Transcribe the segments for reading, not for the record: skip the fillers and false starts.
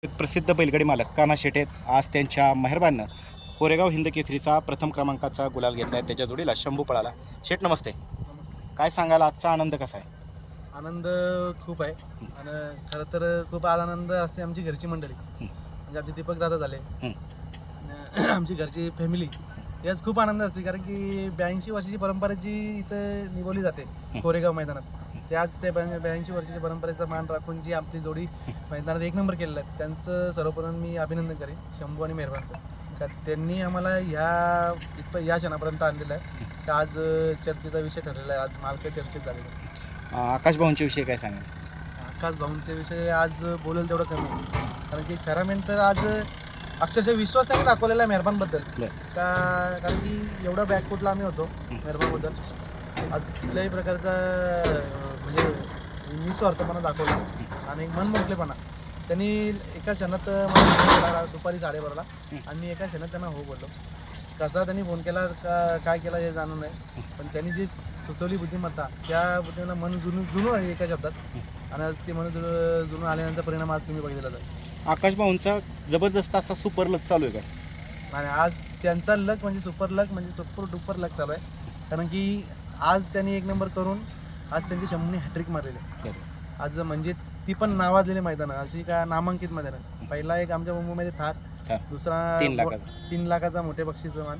एक प्रसिद्ध बैलगाडी मालक कान्हा शेट आहेत. आज त्यांच्या मेहरबानं कोरेगाव हिंद केसरीचा प्रथम क्रमांकाचा गुलाल घेतला आहे. त्याच्या जोडीला शंभू पळाला. शेट नमस्ते. नमस्ते. काय सांगाल आजचा आनंद कसा आहे? आनंद खूप आहे आणि खरं तर खूप आनंद असते. आमची घरची मंडळी म्हणजे आपले दीपक दादा झाले आणि आमची घरची फॅमिली याच खूप आनंद असते, कारण की 82 वर्षाची परंपरा जी इथं निभवली जाते कोरेगाव मैदानात, ते आज ते 82 वर्षाच्या परंपरेचा मान राखून जी आपली जोडी मैदानात एक नंबर केलेला आहे त्यांचं सर्वप्रथम मी अभिनंदन करेन शंभू आणि मेहरबानचं. का त्यांनी आम्हाला या क्षणापर्यंत आणलेलं आहे की आज चर्चेचा विषय ठरलेला आहे, आज मालक चर्चेत झालेलं आहे. आकाश भाऊंच्या विषयी काय सांगाल? आकाश भाऊंच्या विषयी आज बोलेल तेवढं कमी आहे, कारण की खरं मेन तर आज अक्षरशः विश्वास त्यांनी दाखवलेला आहे मेहरबानबद्दल. कारण की एवढं बॅकफुटला आम्ही होतो मेहरबानबद्दल. आज कुठल्याही प्रकारचा म्हणजे निस्वार्थपणा दाखवला आणि मन मोकलेपणा त्यांनी एका क्षणात मला दुपारी 12:30ला आणि मी एका क्षणात त्यांना हो बोललो. कसा त्यांनी फोन केला काय केला हे जाणून नाही, पण त्यांनी जी सुचवली बुद्धिमत्ता त्या बुद्धिमत्ता मन जुनून आली एका शब्दात, आणि आज ती मन जुनून आल्यानंतर परिणाम आज तुम्ही बघितला जातो. आकाश भाऊंचा जबरदस्त असा सुपर लक चालू आहे का? आणि आज त्यांचा लक म्हणजे सुपर लक म्हणजे सुपर डुपर लक चालू आहे, कारण की आज त्यांनी एक नंबर करून आज त्यांची शंभूने हॅट्रिक मारलेली आहे. आज म्हणजे ती पण नावाजलेली मैदानं, अशी का नामांकित मैदानं. पहिला एक आमच्या मुंबईमध्ये थार, दुसरा 3 लाखाचा मोठे बक्षीस मान,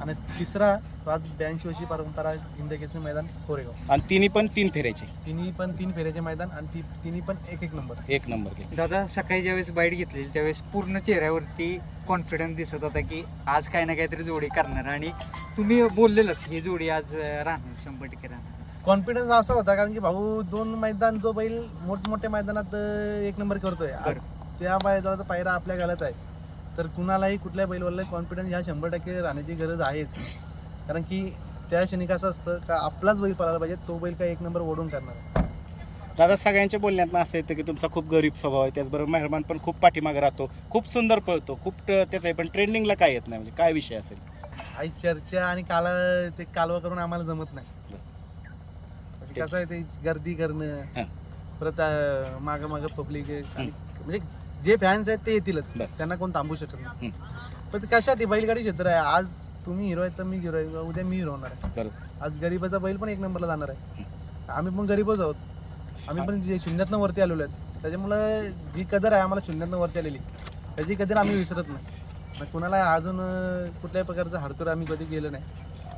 आणि तिसरा तो आज 82 वर्षी परंपरा हिंद केसरी मैदान कोरेगाव. आणि तिन्ही पण 3 फेऱ्याचे, तिन्ही पण 3 फेऱ्याचे मैदान आणि तिन्ही पण एक नंबर केले. दादा सकाळी ज्यावेळेस बाईट घेतलेली त्यावेळेस पूर्ण चेहऱ्यावरती कॉन्फिडन्स दिसत होता की आज काही ना काहीतरी जोडी करणार, आणि तुम्ही बोललेलंच ही जोडी आज राहणार 100% राहणार. कॉन्फिडन्स असा होता, कारण की भाऊ 2 मैदान जो बैल मोठमोठ्या मैदानात एक नंबर करतोय, आज त्या बैलाचा पायरा आपल्या घालत आहे, तर कुणालाही कुठल्या बैलवरला कॉन्फिडन्स ह्या 100% राहण्याची गरज आहेच. कारण की त्या क्षणी कसं असतं का आपलाच बैल पळायला पाहिजे, तो बैल काय एक नंबर ओढून करणार. दादा सगळ्यांच्या बोलण्यातनं असं येतं की तुमचा खूप गरीब स्वभाव आहे, त्याचबरोबर मेहरबान पण खूप पाठीमागे राहतो, खूप सुंदर पळतो, खूप त्याचं आहे, पण ट्रेंडिंगला काय येत नाही. म्हणजे काय विषय असेल? आई चर्चा आणि ते कालवा करून आम्हाला जमत नाही. कसं आहे ते गर्दी करणं, परत मागं पब्लिक म्हणजे जे फॅन्स आहेत ते येतीलच, त्यांना कोण थांबू शकत नाही. पण ते कशासाठी? बैलगाडी क्षेत्र आहे. आज तुम्ही हिरो आहे तर मी हिरो आहे, उद्या मी हिरो होणार आहे. आज गरीबाचा बैल पण एक नंबरला जाणार आहे. आम्ही पण गरीबच आहोत, आम्ही पण जे शून्यातनं वरती आलेलो आहेत, त्याच्यामुळं जी कदर आहे आम्हाला शून्यातनं वरती आलेली त्याची कदर आम्ही विसरत नाही. कुणाला अजून कुठल्याही प्रकारचं हाडतोड आम्ही कधी गेलं नाही.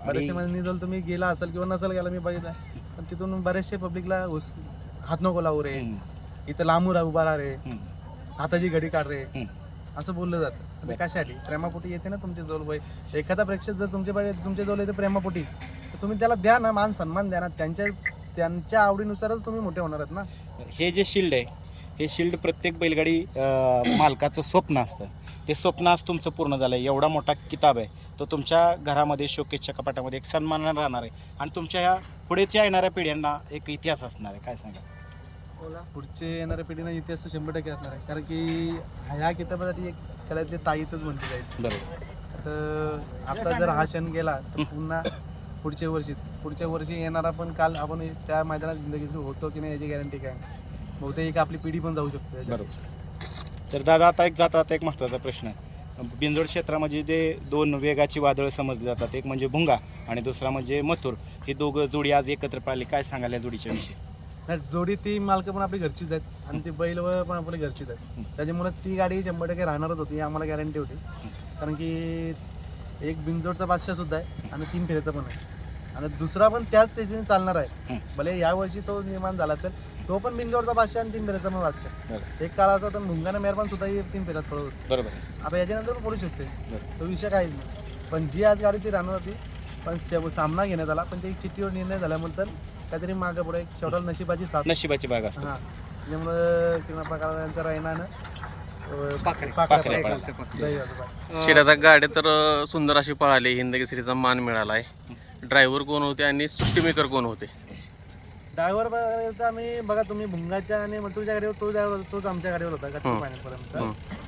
बरेचसे म्हणजे जर तुम्ही गेला असेल किंवा नसेल गेला मी बघितलं, पण तिथून बरेचसे पब्लिकला हात नको लावू रे, इथं लांबून उभा राहा रे, हाताची घडी काढ रे, असं बोललं जातं. ते कशासाठी? प्रेमापोटी येते ना तुमच्या जवळ बैल. एखादा प्रेक्षक जर तुमच्या जवळ येते प्रेमापोटी, तर तुम्ही त्याला द्या ना, मान सन्मान द्या ना, त्यांच्या आवडीनुसारच तुम्ही मोठे होणार आहेत ना. हे जे शिल्ड आहे, हे शिल्ड प्रत्येक बैलगाडी मालकाचं स्वप्न असतं. ते स्वप्न आज तुमचं पूर्ण झालं आहे. एवढा मोठा किताब आहे तो तुमच्या घरामध्ये शोकेसच्या कपाटामध्ये एक सन्मान राहणार आहे, आणि तुमच्या ह्या पुढेच्या येणाऱ्या पिढ्यांना एक इतिहास असणार आहे. काय सांगा? पुढचे येणाऱ्या पिढीनं इतिहास 100% असणार आहे, कारण की ह्या किताबासाठी एक खेळातली ताईतच म्हणते जाईल. बरोबर. तर आता जर हा क्षण गेला तर पुन्हा पुढच्या वर्षी येणारा पण काल आपण त्या मैदानात जिंदगी होतो की नाही याची गॅरंटी काय. बहुतेक आपली पिढी पण जाऊ शकते. बरोबर. तर दादा आता एक महत्त्वाचा प्रश्न आहे. बिंजोड क्षेत्रामध्ये जे 2 वेगाची वादळं समजली जातात, एक म्हणजे भुंगा आणि दुसरा म्हणजे मथुर, हे दोघं जोडी आज एकत्र पाळली. काय सांगाल या जोडीच्या विषयी? नाही, जोडी ती मालकं पण आपली घरचीच आहेत आणि ती बैल पण आपली घरचीच आहेत, त्याच्यामुळे ती गाडी 100% राहणारच होती, ही आम्हाला गॅरंटी होती. कारण की एक बिंजोडचा बादशाह सुद्धा आहे आणि 3 फेऱ्याचा पण आहे, आणि दुसरा पण त्याच तेजीने चालणार आहे. भले यावर्षी तो निर्माण झाला असेल, तो पण बिंजोडचा बादशाह आणि 3 फेऱ्याचा पण बादशाह. एक काळाचा तर मुंगाने मेहरबान सुद्धा 3 फेऱ्यात पळत होती. बरोबर. आता याच्यानंतर पण पडू शकते, तो विषय काहीच नाही. पण जी आज गाडी ती राहणार होती, पण सामना घेण्यात आला, पण ते चिठ्ठीवर निर्णय झाल्यानंतर काहीतरी मागं पुढे शेवटाला नशिबाची बाग असते. हां, त्याच्यामुळं किंवा प्रकारांच्या रायनानं शिडाचा गाडी तर सुंदर अशी पळाली, हिंद केसरीचा मान मिळाला आहे. ड्रायव्हर कोण होते आणि सुट्टी मेकर कोण होते? ड्रायव्हर बघायला तर आम्ही बघा, तुम्ही भुंगाच्या आणि मथुरच्या गाडीवर तो ड्रायव्हर तोच आमच्या गाडीवर होता गट्टू फायनलपर्यंत.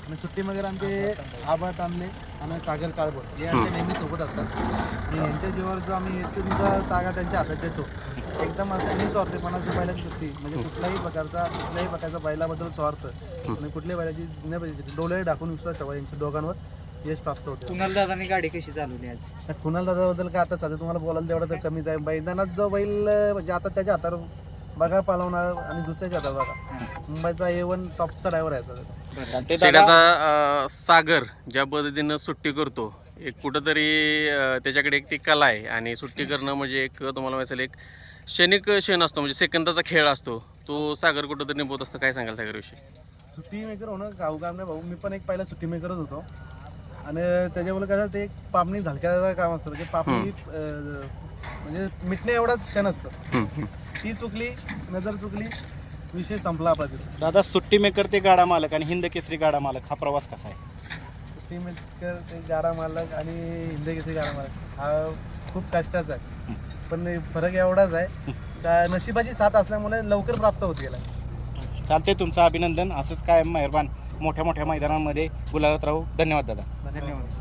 आणि सुट्टी वगैरे आमचे आबा तांबले आणि सागर काळभोर हे आमच्या नेहमी सोबत असतात, आणि यांच्या जीवावर जो आम्ही एसएमचा तागा त्यांच्या हातात देतो, एकदम असं निस्वार्थपणा बैलाची सुट्टी म्हणजे कुठल्याही प्रकारचा बैलाबद्दल स्वार्थ आणि कुठल्याही बैलाची न पाहिजे डोळे टाकून विश्वास ठेवा यांच्या दोघांवर यश प्राप्त होते. कुणाल दादांनी गाडी कशी चालवली आज? कुणाल दादाबद्दल काय आता सध्या तुम्हाला बोलायला तेवढं तर कमीच आहे. मैदानात जो बैल म्हणजे आता त्याच्या हातावर बघा पालवणार आणि दुसऱ्याच्या हातावर बघा मुंबईचा A1 टॉपचा ड्रायव्हर आहे आता. चालतंय शेट दादा. आता सागर ज्या पद्धतीनं सुट्टी करतो एक कुठंतरी त्याच्याकडे एक ती कला आहे आणि सुट्टी करणं म्हणजे एक तुम्हाला माहिती असेल एक क्षणिक क्षण असतो म्हणजे सेकंदाचा खेळ असतो तो सागर कुठंतरी निभवत असतो. काय सांगाल सागरविषयी? सुट्टी मेकर होणं गाव काम नाही भाऊ. मी पण एक पहिला सुट्टी मेकरच होतो आणि त्याच्यामुळे कसं ते एक पापणी झालक्याचं काम असतं म्हणजे पापणी म्हणजे मिटणे एवढाच क्षण असतं. ती चुकली नजर चुकली विषय संपला आपला तिथे. दादा सुट्टी मेकर ते गाडा मालक आणि हिंद केसरी गाडा मालक हा प्रवास कसा आहे? सुट्टी मेकर ते गाडा मालक आणि हिंदकेसरी गाडा मालक हा खूप कष्टाचा आहे पण फरक एवढाच आहे का नशिबाची साथ असल्यामुळे लवकर प्राप्त होत गेला. चालते तुमचं अभिनंदन. असंच काय मेहरबान मोठ्या मोठ्या मैदानांमध्ये गुलालात राहू. धन्यवाद दादा. धन्यवाद.